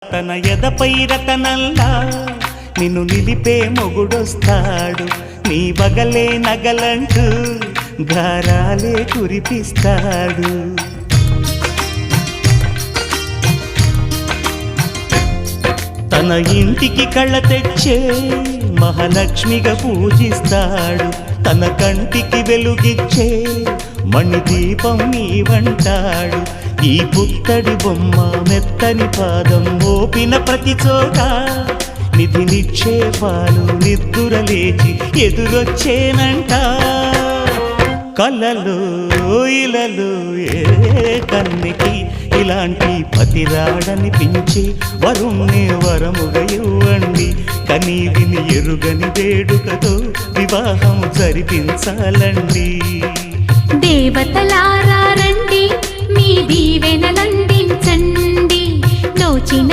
తన ఎదపై రతనల్లా నిన్ను నిలిపే మొగుడొస్తాడు, నీ బగలే నగలంటూ గారాలే కురిపిస్తాడు. తన ఇంటికి కళ్ళ తెచ్చే మహాలక్ష్మిగా పూజిస్తాడు, తన కంటికి వెలుగిచ్చే మణిదీపం నీవంటాడు. ఈ పుత్తడి బొమ్మ మెత్తని పాదం మోపిన ప్రతి చోట నిధి నిక్షేపాలు నిద్దురలేచి ఎదురొచ్చేనంట. కలలో ఇలలో ఏ కన్నికి ఇలాంటి పతిరాడనిపించి వరుణ్ణి వరముగా ఇవ్వండి. కనీ విని ఎరుగని వేడుకతో వివాహం జరిపించాలండి. దేవతలారా రండి, మీ దీవెనలందించండి. నోచిన